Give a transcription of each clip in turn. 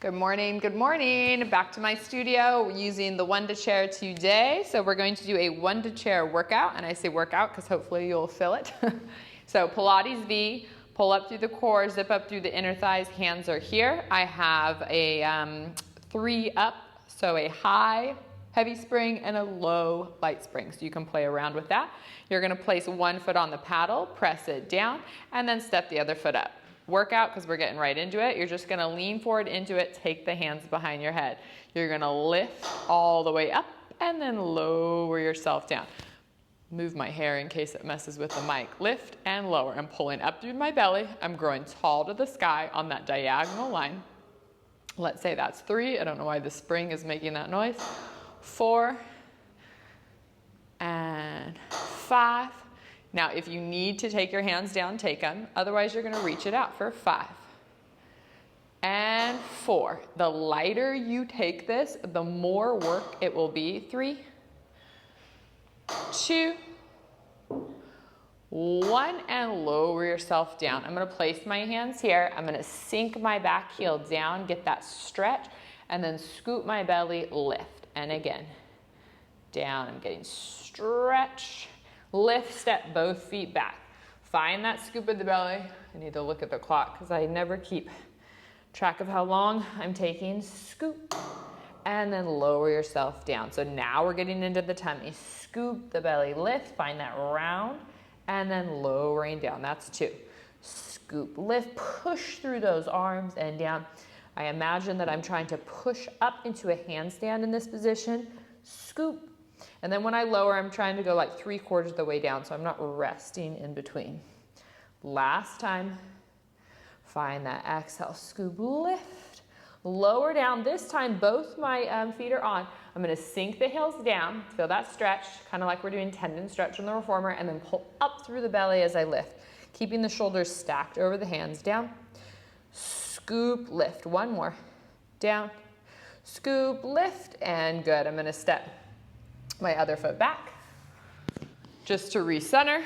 Good morning, good morning. Back to my studio. We're using the Wunda chair today. So we're going to do a Wunda chair workout, and I say workout because hopefully you'll feel it. So Pilates V, pull up through the core, zip up through the inner thighs, hands are here. I have a 3 up, so a high heavy spring and a low light spring. So you can play around with that. You're gonna place one foot on the paddle, press it down, and then step the other foot up. Workout, because we're getting right into it. You're just gonna lean forward into it, take the hands behind your head. You're gonna lift all the way up and then lower yourself down. Move my hair in case it messes with the mic. Lift and lower. I'm pulling up through my belly. I'm growing tall to the sky on that diagonal line. Let's say that's 3. I don't know why the spring is making that noise. 4 and 5. Now, if you need to take your hands down, take them. Otherwise, you're gonna reach it out for 5 and 4. The lighter you take this, the more work it will be. 3, 2, 1, and lower yourself down. I'm gonna place my hands here. I'm gonna sink my back heel down, get that stretch, and then scoop my belly, lift. And again, down, I'm getting stretch. Lift, step both feet back. Find that scoop of the belly. I need to look at the clock because I never keep track of how long I'm taking. Scoop, and then lower yourself down. So now we're getting into the tummy. Scoop the belly, lift, find that round, and then lowering down. That's 2. Scoop, lift, push through those arms and down. I imagine that I'm trying to push up into a handstand in this position. Scoop. And then when I lower, I'm trying to go like 3/4 of the way down, so I'm not resting in between. Last time, find that exhale, scoop, lift, lower down. This time, both my feet are on. I'm gonna sink the heels down, feel that stretch, kind of like we're doing tendon stretch on the reformer, and then pull up through the belly as I lift, keeping the shoulders stacked over the hands, down, scoop, lift, 1 more, down, scoop, lift, and good. I'm gonna step my other foot back, just to recenter.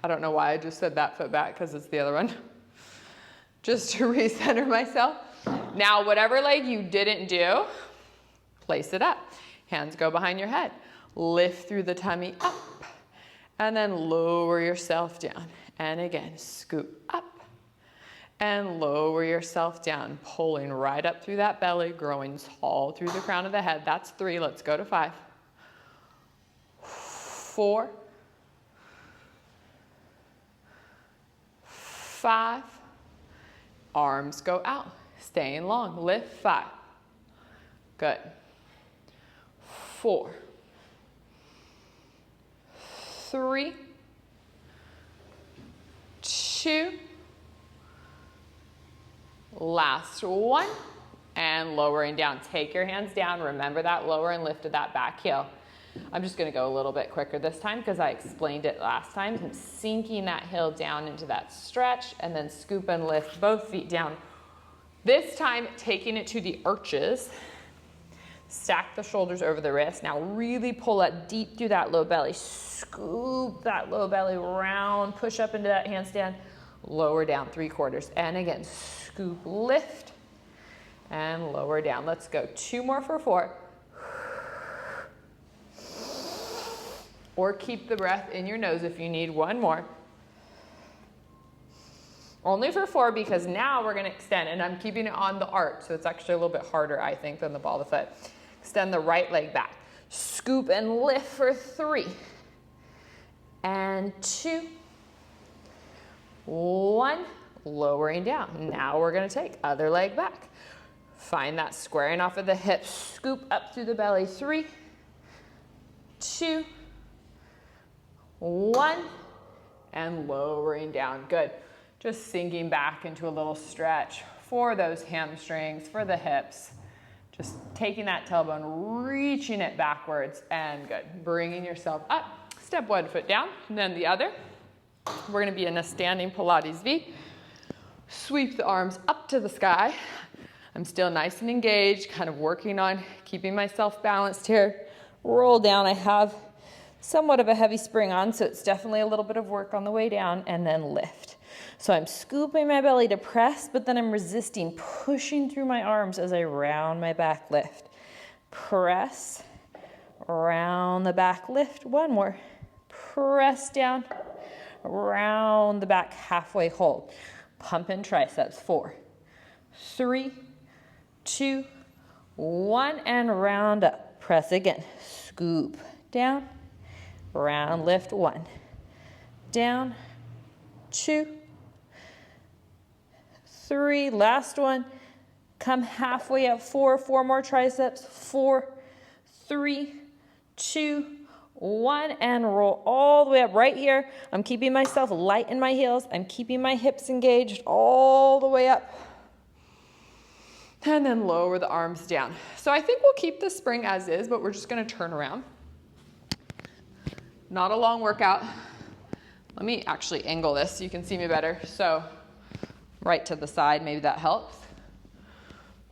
I don't know why I just said that foot back because it's the other one. Just to recenter myself. Now, whatever leg you didn't do, place it up. Hands go behind your head. Lift through the tummy up, and then lower yourself down. And again, scoop up, and lower yourself down, pulling right up through that belly, growing tall through the crown of the head. That's 3, let's go to 5. 4, 5, arms go out, staying long, lift, 5, good, 4, 3, 2, last 1, and lowering down. Take your hands down, remember that lower and lift of that back heel. I'm just gonna go a little bit quicker this time because I explained it last time. I'm sinking that heel down into that stretch and then scoop and lift both feet down. This time, taking it to the arches. Stack the shoulders over the wrist. Now really pull up deep through that low belly. Scoop that low belly round, push up into that handstand, lower down 3/4. And again, scoop, lift, and lower down. Let's go 2 more for 4. Or keep the breath in your nose if you need 1 more. Only for 4 because now we're gonna extend, and I'm keeping it on the arch, so it's actually a little bit harder, I think, than the ball of the foot. Extend the right leg back. Scoop and lift for 3 and 2, 1, lowering down. Now we're gonna take other leg back. Find that squaring off of the hips, scoop up through the belly, 3, 2, 1, and lowering down. Good. Just sinking back into a little stretch for those hamstrings, for the hips. Just taking that tailbone, reaching it backwards, and good. Bringing yourself up. Step 1 foot down, and then the other. We're gonna be in a standing Pilates V. Sweep the arms up to the sky. I'm still nice and engaged, kind of working on keeping myself balanced here. Roll down. I have somewhat of a heavy spring on, so it's definitely a little bit of work on the way down, and then lift. So I'm scooping my belly to press, but then I'm resisting, pushing through my arms as I round my back lift. Press, round the back lift. One more. Press down, round the back, halfway hold. Pump in triceps. 4, 3, 2, 1, and round up. Press again. Scoop down, round lift. 1, down, 2, 3, last one. Come halfway up. 4, 4 more triceps. 4, 3, 2, 1, and roll all the way up. Right here, I'm keeping myself light in my heels. I'm keeping my hips engaged all the way up. And then lower the arms down. So I think we'll keep the spring as is, but we're just gonna turn around. Not a long workout. Let me actually angle this so you can see me better. So right to the side, maybe that helps.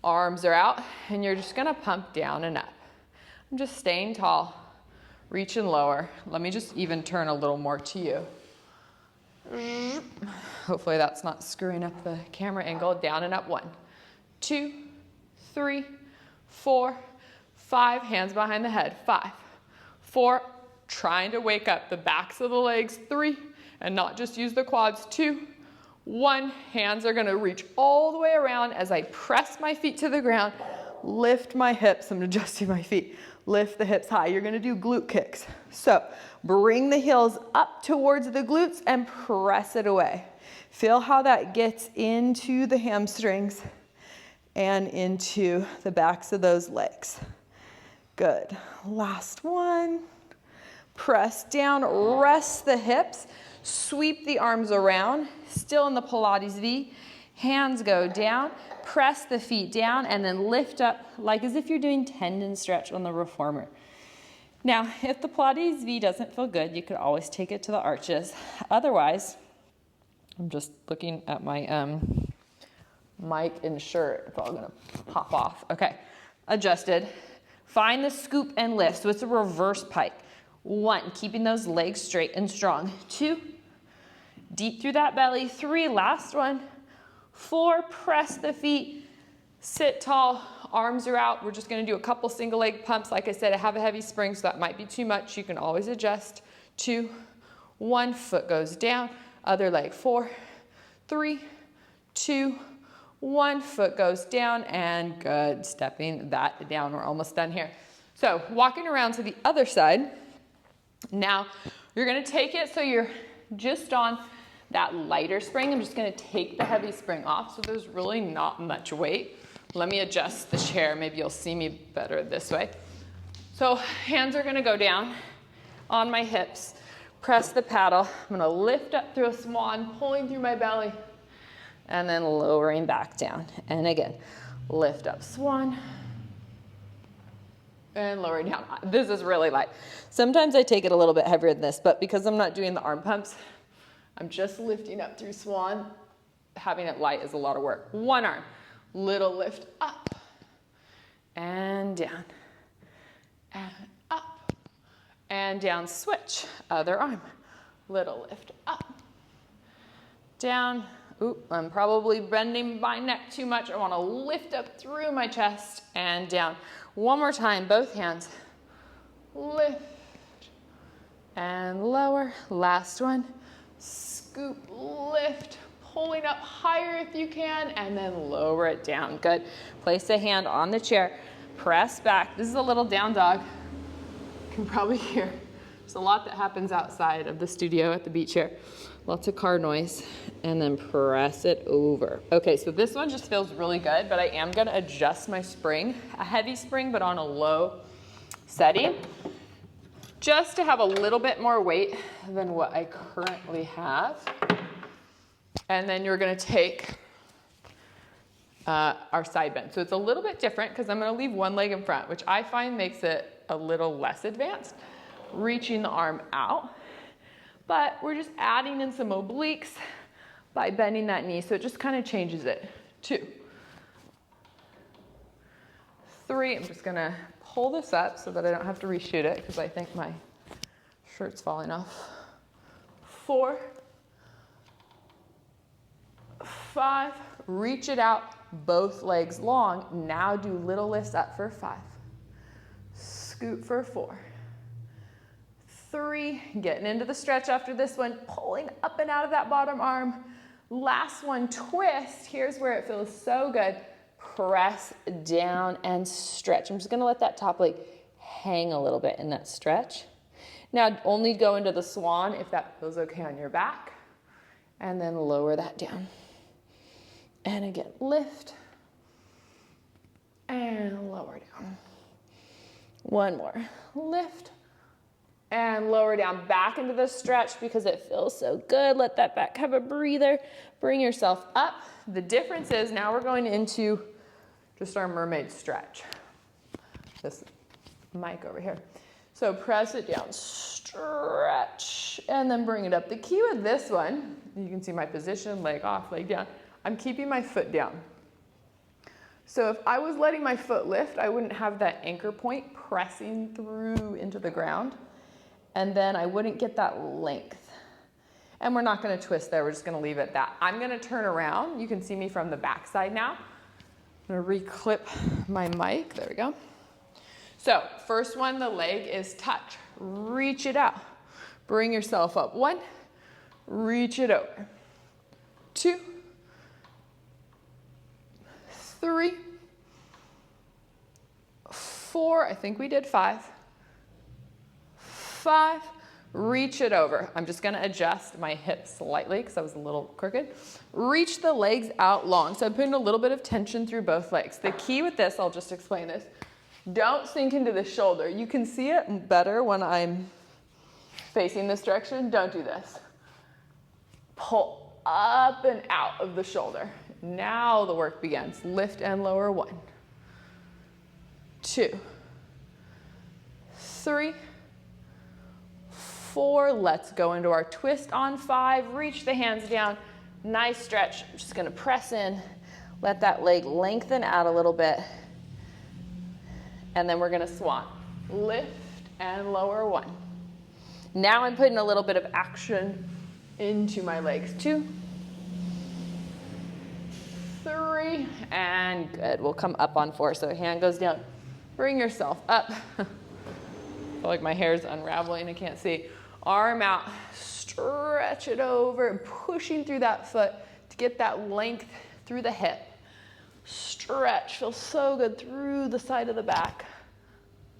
Arms are out, and you're just gonna pump down and up. I'm just staying tall, reaching lower. Let me just even turn a little more to you. Hopefully that's not screwing up the camera angle. Down and up. 1, 2, 3, 4, 5. Hands behind the head. 5, 4. Trying to wake up the backs of the legs. 3, and not just use the quads. 2, 1. Hands are gonna reach all the way around as I press my feet to the ground. Lift my hips. I'm adjusting my feet. Lift the hips high. You're gonna do glute kicks. So bring the heels up towards the glutes and press it away. Feel how that gets into the hamstrings and into the backs of those legs. Good. Last one. Press down, rest the hips, sweep the arms around, still in the Pilates V. Hands go down, press the feet down, and then lift up like as if you're doing tendon stretch on the reformer. Now, if the Pilates V doesn't feel good, you could always take it to the arches. Otherwise, I'm just looking at my mic and shirt. It's all gonna pop off. Okay, adjusted. Find the scoop and lift. So it's a reverse pike. 1, keeping those legs straight and strong. 2, deep through that belly. 3, last one. 4, press the feet, sit tall, arms are out. We're just gonna do a couple single leg pumps. Like I said, I have a heavy spring, so that might be too much. You can always adjust. 2, 1, foot goes down, other leg. 4, 3, 2, 1, foot goes down, and good. Stepping that down. We're almost done here. So walking around to the other side. Now you're gonna take it so you're just on that lighter spring. I'm just gonna take the heavy spring off so there's really not much weight. Let me adjust the chair. Maybe you'll see me better this way. So hands are gonna go down on my hips. Press the paddle. I'm gonna lift up through a swan, pulling through my belly, and then lowering back down. And again, lift up swan, and lowering down. This is really light. Sometimes I take it a little bit heavier than this, but because I'm not doing the arm pumps, I'm just lifting up through swan. Having it light is a lot of work. One arm, little lift up and down and up and down. Switch, other arm, little lift up, down. Oop, I'm probably bending my neck too much. I want to lift up through my chest and down. One more time, both hands. Lift and lower. Last one. Scoop, lift, pulling up higher if you can, and then lower it down. Good. Place a hand on the chair. Press back. This is a little down dog. You can probably hear. There's a lot that happens outside of the studio at the beach here. Lots of car noise. And then press it over. Okay, so this one just feels really good, but I am gonna adjust my spring. A heavy spring, but on a low setting, just to have a little bit more weight than what I currently have. And then you're gonna take our side bend. So it's a little bit different because I'm gonna leave one leg in front, which I find makes it a little less advanced. Reaching the arm out. But we're just adding in some obliques by bending that knee, so it just kind of changes it. 2, 3, I'm just gonna pull this up so that I don't have to reshoot it because I think my shirt's falling off. 4, 5, reach it out, both legs long. Now do little lifts up for 5. Scoot for 4. 3, getting into the stretch after this one, pulling up and out of that bottom arm. Last one, twist. Here's where it feels so good. Press down and stretch. I'm just gonna let that top leg hang a little bit in that stretch. Now only go into the swan if that feels okay on your back. And then lower that down. And again, lift. And lower down. One more. Lift. And lower down, back into the stretch because it feels so good. Let that back have a breather. Bring yourself up. The difference is now we're going into just our mermaid stretch. This mic over here. So press it down, stretch, and then bring it up. The key with this one, you can see my position, leg off, leg down. I'm keeping my foot down. So if I was letting my foot lift, I wouldn't have that anchor point pressing through into the ground. And then I wouldn't get that length. And we're not gonna twist there, we're just gonna leave it at that. I'm gonna turn around. You can see me from the back side now. I'm gonna re-clip my mic, there we go. So first one, the leg is touch. Reach it out. Bring yourself up. 1, reach it over. 2, 3, 4, I think we did 5. 5, reach it over. I'm just gonna adjust my hips slightly because I was a little crooked. Reach the legs out long. So I'm putting a little bit of tension through both legs. The key with this, I'll just explain this. Don't sink into the shoulder. You can see it better when I'm facing this direction. Don't do this. Pull up and out of the shoulder. Now the work begins. Lift and lower. 1, 2, 3, 4, let's go into our twist on 5, reach the hands down, nice stretch. I'm just gonna press in, let that leg lengthen out a little bit, and then we're gonna swan. Lift and lower. 1. Now I'm putting a little bit of action into my legs. 2, 3, and good. We'll come up on 4, so hand goes down. Bring yourself up. I feel like my hair is unraveling, I can't see. Arm out, stretch it over, pushing through that foot to get that length through the hip. Stretch, feels so good through the side of the back.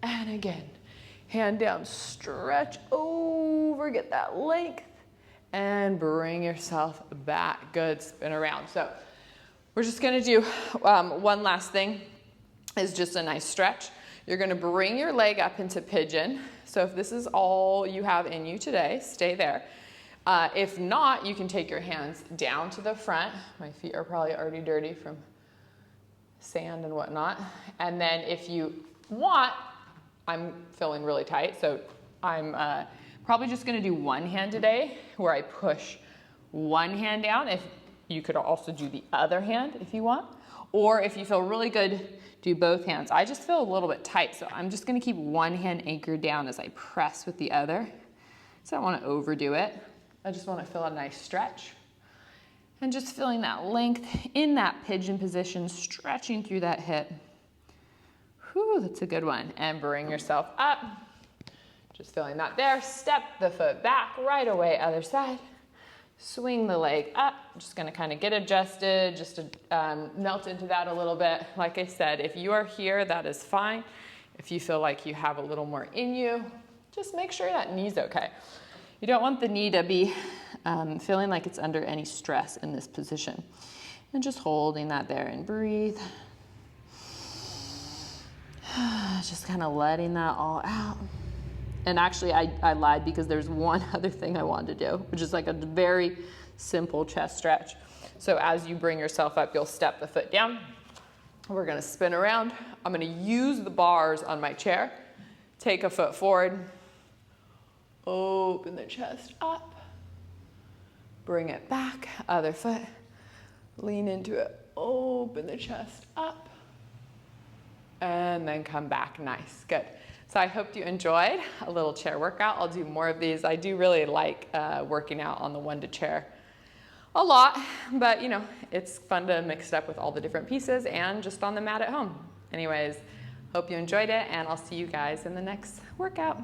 And again, hand down, stretch over, get that length, and bring yourself back. Good, spin around. So we're just gonna do one last thing, is just a nice stretch. You're gonna bring your leg up into pigeon. So if this is all you have in you today, stay there. If not, you can take your hands down to the front. My feet are probably already dirty from sand and whatnot. And then if you want, I'm feeling really tight, so I'm probably just gonna do one hand today where I push one hand down. If you could also do the other hand if you want. Or if you feel really good, do both hands. I just feel a little bit tight, so I'm just gonna keep one hand anchored down as I press with the other. So I don't wanna overdo it. I just wanna feel a nice stretch. And just feeling that length in that pigeon position, stretching through that hip. Whew, that's a good one. And bring yourself up. Just feeling that there. Step the foot back, right away, other side. Swing the leg up. Just gonna kind of get adjusted, just to melt into that a little bit. Like I said, if you are here, that is fine. If you feel like you have a little more in you, just make sure that knee's okay. You don't want the knee to be feeling like it's under any stress in this position. And just holding that there and breathe. Just kind of letting that all out. And actually, I lied because there's one other thing I wanted to do, which is like a very simple chest stretch. So as you bring yourself up, you'll step the foot down. We're gonna spin around. I'm gonna use the bars on my chair. Take a foot forward. Open the chest up. Bring it back, other foot. Lean into it. Open the chest up. And then come back, nice, good. So I hope you enjoyed a little chair workout. I'll do more of these. I do really like working out on the Wunda chair a lot, but you know, it's fun to mix it up with all the different pieces and just on the mat at home. Anyways, hope you enjoyed it, and I'll see you guys in the next workout.